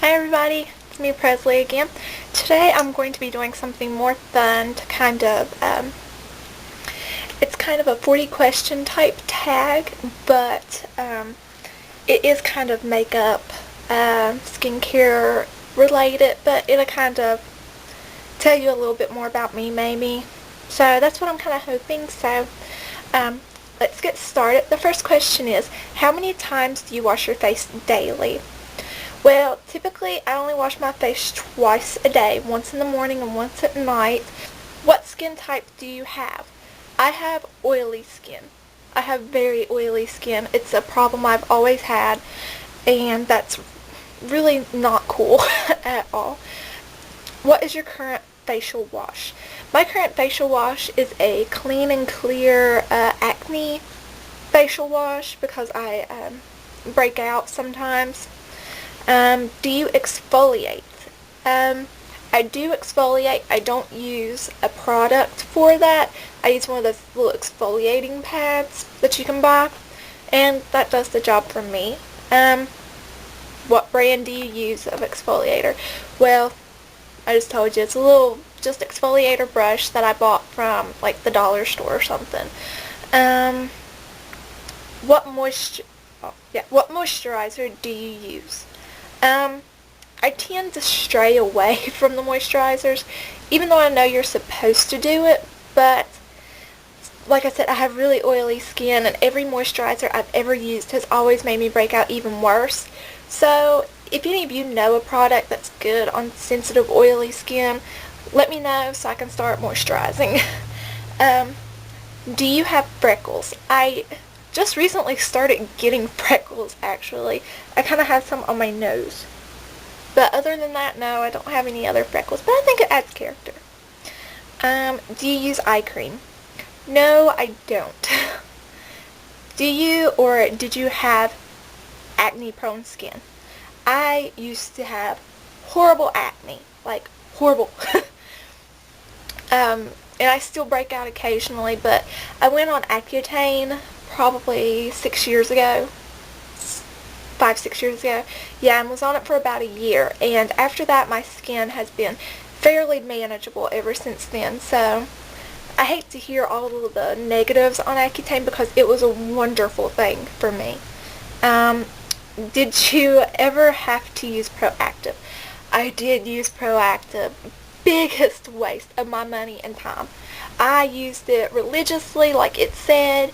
Hi everybody, it's me Presley again. Today I'm going to be doing something more fun to it's kind of a 40 question type tag, but it is kind of makeup, skincare related, but it'll kind of tell you a little bit more about me maybe. So that's what I'm kind of hoping. So let's get started. The first question is, how many times do you wash your face daily? Well, typically I only wash my face twice a day, once in the morning and once at night. What skin type do you have? I have oily skin. I have very oily skin. It's a problem I've always had, and that's really not cool at all. What is your current facial wash? My current facial wash is a clean and clear acne facial wash because I break out sometimes. Do you exfoliate? I do exfoliate. I don't use a product for that. I use one of those little exfoliating pads that you can buy, and that does the job for me. What brand do you use of exfoliator? Well, I just told you, it's a little just exfoliator brush that I bought from like the dollar store or something. What moisturizer do you use? I tend to stray away from the moisturizers, even though I know you're supposed to do it, but like I said, I have really oily skin, and every moisturizer I've ever used has always made me break out even worse. So if any of you know a product that's good on sensitive oily skin, let me know so I can start moisturizing. Do you have freckles? I just recently started getting freckles, actually. I kind of have some on my nose. But other than that, no, I don't have any other freckles. But I think it adds character. Do you use eye cream? No, I don't. Do you or did you have acne-prone skin? I used to have horrible acne. Like, horrible. And I still break out occasionally, but I went on Accutane probably 6 years ago. 5-6 years ago. Yeah, and was on it for about a year. And after that, my skin has been fairly manageable ever since then. So I hate to hear all of the negatives on Accutane because it was a wonderful thing for me. Did you ever have to use Pro-activ? I did use Pro-activ. Biggest waste of my money and time. I used it religiously, like it said,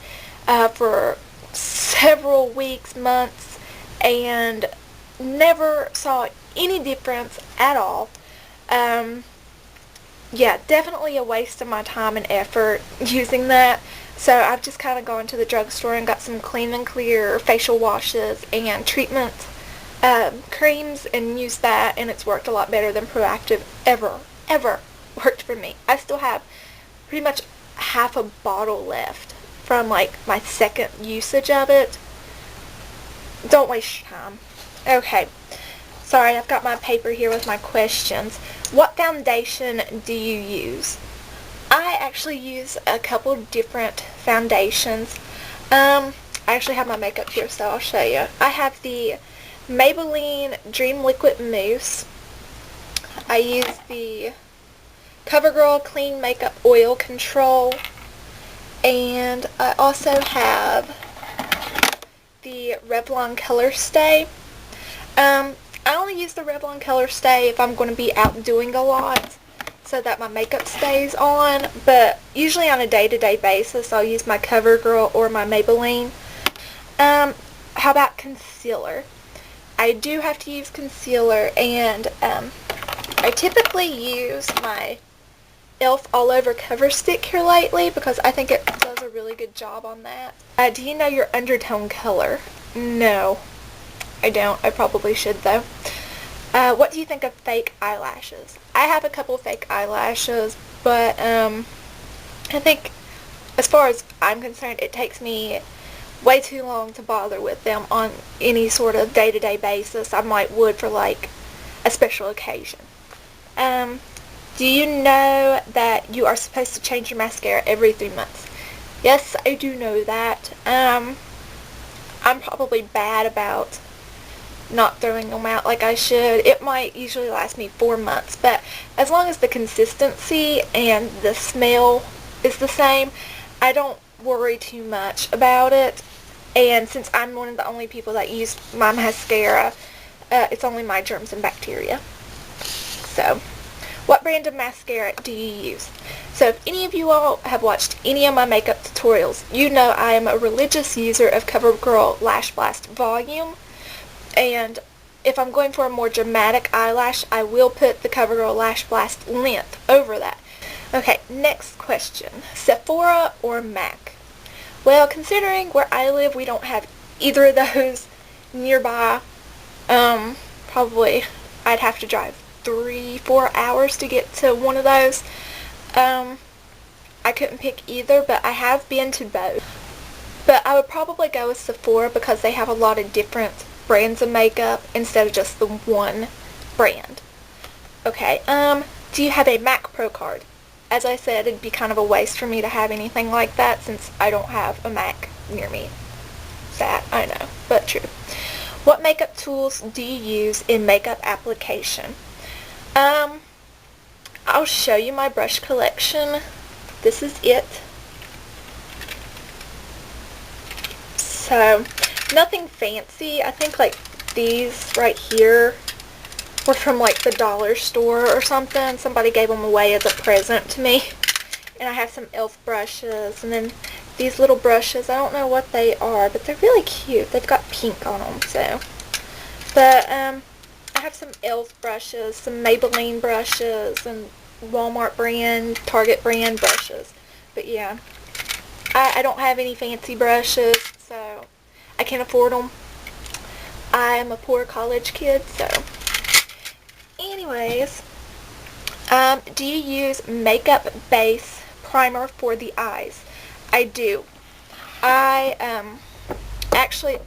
for several weeks, months, and never saw any difference at all. Yeah, definitely a waste of my time and effort using that. So I've just kind of gone to the drugstore and got some clean and clear facial washes and treatment creams and used that, and it's worked a lot better than Pro-activ ever worked for me. I still have pretty much half a bottle left from like my second usage of it. Don't waste your time. Okay. Sorry, I've got my paper here with my questions. What foundation do you use? I actually use a couple different foundations. I actually have my makeup here, so I'll show you. I have the Maybelline Dream Liquid Mousse. I use the CoverGirl Clean Makeup Oil Control. And I also have the Revlon Color Stay. I only use the Revlon Color Stay if I'm going to be out doing a lot so that my makeup stays on, but usually on a day-to-day basis I'll use my CoverGirl or my Maybelline. How about concealer? I do have to use concealer, and I typically use my e.l.f. All Over Cover Stick here lately because I think it does a really good job on that. Do you know your undertone color? No, I don't. I probably should though. What do you think of fake eyelashes? I have a couple fake eyelashes, but I think as far as I'm concerned, it takes me way too long to bother with them on any sort of day-to-day basis. I might would for like a special occasion. Do you know that you are supposed to change your mascara every 3 months? Yes, I do know that. I'm probably bad about not throwing them out like I should. It might usually last me 4 months, but as long as the consistency and the smell is the same, I don't worry too much about it. And since I'm one of the only people that use my mascara, it's only my germs and bacteria. So, what brand of mascara do you use? So if any of you all have watched any of my makeup tutorials, you know I am a religious user of CoverGirl Lash Blast Volume. And if I'm going for a more dramatic eyelash, I will put the CoverGirl Lash Blast Length over that. Okay, next question. Sephora or MAC? Well, considering where I live, we don't have either of those nearby. Probably I'd have to drive 3-4 hours to get to one of those. I couldn't pick either, but I have been to both. But I would probably go with Sephora because they have a lot of different brands of makeup instead of just the one brand. Okay, do you have a MAC Pro card? As I said, it'd be kind of a waste for me to have anything like that since I don't have a MAC near me. Sad, I know, but true. What makeup tools do you use in makeup application? I'll show you my brush collection. This is it. So, nothing fancy. I think like these right here were from like the dollar store or something. Somebody gave them away as a present to me. And I have some e.l.f. brushes, and then these little brushes. I don't know what they are, but they're really cute. They've got pink on them, so. But I have some e.l.f. brushes, some Maybelline brushes, and Walmart brand, Target brand brushes. But yeah, I don't have any fancy brushes, so I can't afford them. I am a poor college kid, so. Anyways, do you use makeup base primer for the eyes? I do. I actually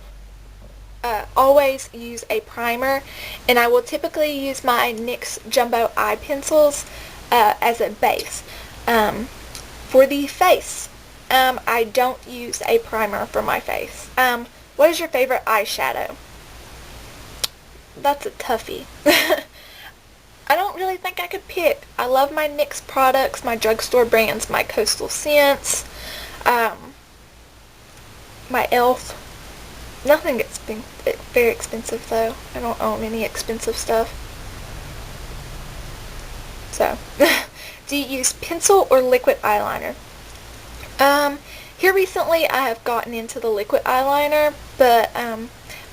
always use a primer, and I will typically use my NYX Jumbo Eye Pencils as a base. For the face, I don't use a primer for my face. What is your favorite eyeshadow? That's a toughie. I don't really think I could pick. I love my NYX products, my drugstore brands, my Coastal Scents, my e.l.f. Nothing gets very expensive though. I don't own any expensive stuff. So, do you use pencil or liquid eyeliner? Here recently I have gotten into the liquid eyeliner, but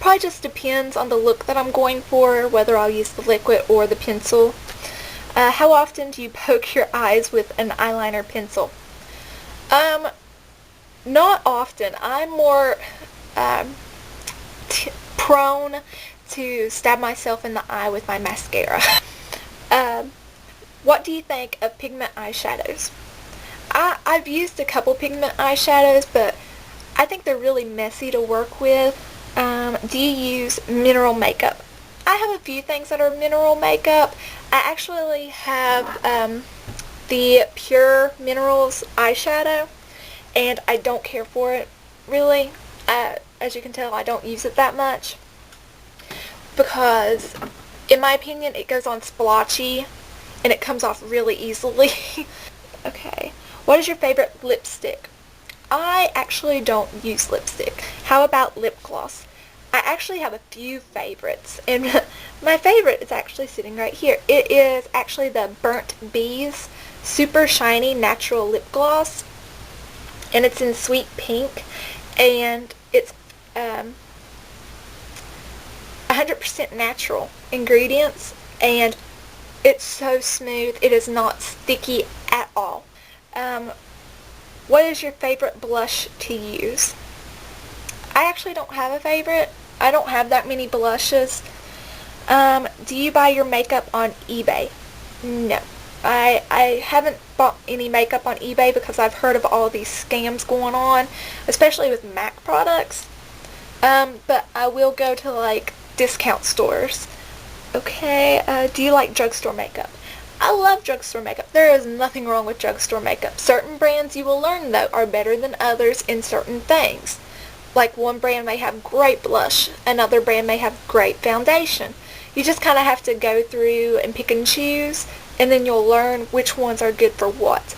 probably just depends on the look that I'm going for, whether I'll use the liquid or the pencil. How often do you poke your eyes with an eyeliner pencil? Not often. I'm more prone to stab myself in the eye with my mascara. What do you think of pigment eyeshadows? I've used a couple pigment eyeshadows, but I think they're really messy to work with. Do you use mineral makeup? I have a few things that are mineral makeup. I actually have the Pure Minerals eyeshadow, and I don't care for it, really. As you can tell, I don't use it that much because, in my opinion, it goes on splotchy and it comes off really easily. Okay, what is your favorite lipstick? I actually don't use lipstick. How about lip gloss? I actually have a few favorites, and my favorite is actually sitting right here. It is actually the Burnt Bees Super Shiny Natural Lip Gloss, and it's in sweet pink, and it's 100% natural ingredients, and it's so smooth. It is not sticky at all. What is your favorite blush to use? I actually don't have a favorite. I don't have that many blushes. Do you buy your makeup on eBay? No. I haven't bought any makeup on eBay because I've heard of all these scams going on, especially with MAC products. But I will go to like discount stores. Okay, do you like drugstore makeup? I love drugstore makeup. There is nothing wrong with drugstore makeup. Certain brands, you will learn though, are better than others in certain things. Like one brand may have great blush, another brand may have great foundation. You just kind of have to go through and pick and choose, and then you'll learn which ones are good for what.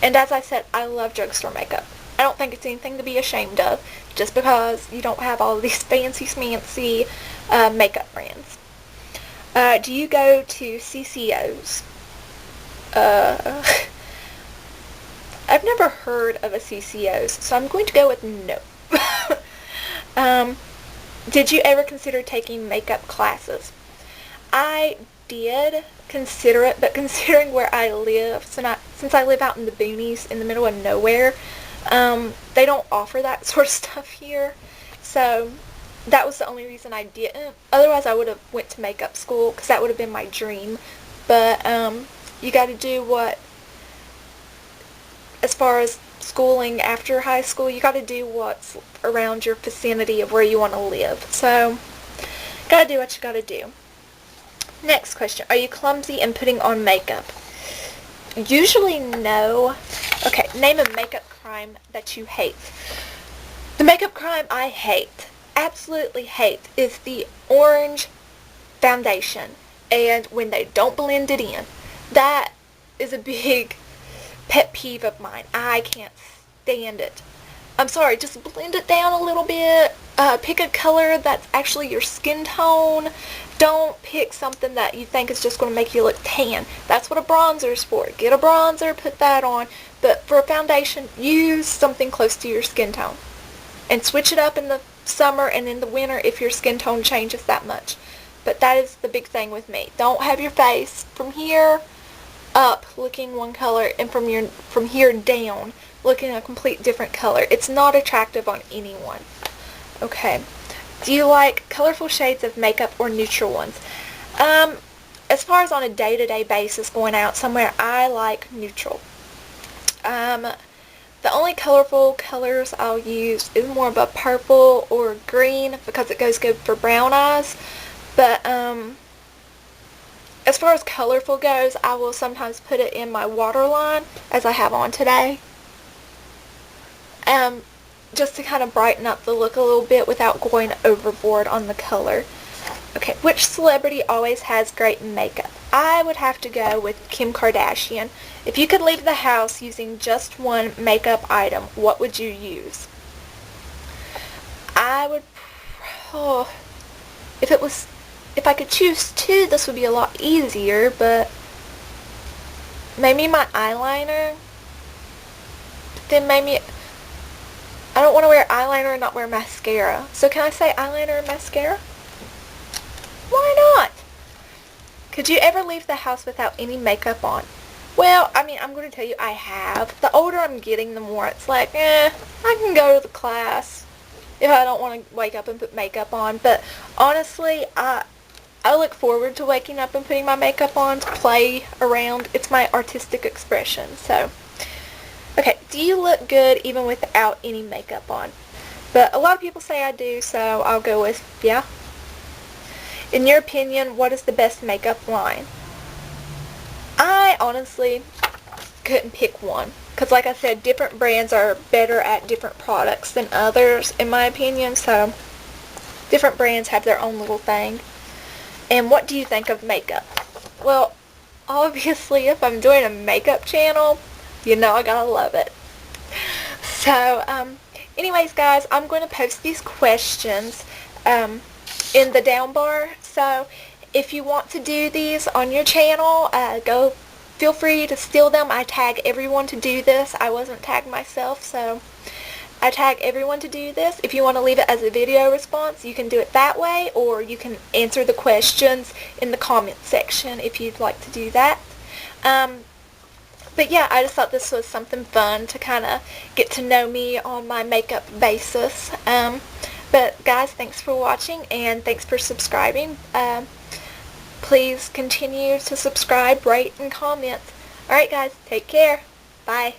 And as I said, I love drugstore makeup. I don't think it's anything to be ashamed of, just because you don't have all these fancy smancy makeup brands. Do you go to CCOs? I've never heard of a CCOs, so I'm going to go with no. Did you ever consider taking makeup classes? I did consider it, but considering where I live, since I live out in the boonies in the middle of nowhere, they don't offer that sort of stuff here. So that was the only reason I didn't. Otherwise, I would have went to makeup school, because that would have been my dream. But you got to do what, as far as schooling after high school, you got to do what's around your vicinity of where you want to live. So, got to do what you got to do. Next question. Are you clumsy in putting on makeup? Usually no. Okay, name a makeup crime that you hate. The makeup crime I hate, absolutely hate, is the orange foundation. And when they don't blend it in. That is a big pet peeve of mine. I can't stand it. I'm sorry, just blend it down a little bit. Pick a color that's actually your skin tone. Don't pick something that you think is just going to make you look tan. That's what a bronzer is for. Get a bronzer, put that on. But for a foundation, use something close to your skin tone. And switch it up in the summer and in the winter if your skin tone changes that much. But that is the big thing with me. Don't have your face from here up looking one color and from here down looking a complete different color. It's not attractive on anyone. Okay. Do you like colorful shades of makeup or neutral ones? As far as on a day-to-day basis going out somewhere, I like neutral. The only colorful colors I'll use is more of a purple or green because it goes good for brown eyes. But as far as colorful goes, I will sometimes put it in my waterline, as I have on today. Just to kind of brighten up the look a little bit without going overboard on the color. Okay, which celebrity always has great makeup? I would have to go with Kim Kardashian. If you could leave the house using just one makeup item, what would you use? I would, if I could choose two, this would be a lot easier, but maybe my eyeliner. Then maybe, I don't want to wear eyeliner and not wear mascara. So can I say eyeliner and mascara? Why not? Could you ever leave the house without any makeup on? Well, I mean, I'm going to tell you I have. The older I'm getting, the more it's like, I can go to the class if I don't want to wake up and put makeup on. But honestly, I look forward to waking up and putting my makeup on to play around. It's my artistic expression. So, okay, do you look good even without any makeup on? But a lot of people say I do, so I'll go with, yeah. In your opinion, what is the best makeup line? I honestly couldn't pick one. Because like I said, different brands are better at different products than others, in my opinion. So, different brands have their own little thing. And what do you think of makeup? Well, obviously, if I'm doing a makeup channel, you know I gotta love it. So, anyways, guys, I'm going to post these questions in the down bar. So, if you want to do these on your channel, feel free to steal them. I tag everyone to do this. I wasn't tagged myself, so I tag everyone to do this. If you want to leave it as a video response, you can do it that way, or you can answer the questions in the comment section if you'd like to do that. But yeah, I just thought this was something fun to kind of get to know me on my makeup basis. But guys, thanks for watching and thanks for subscribing. Please continue to subscribe, rate, and comment. Alright guys, take care. Bye.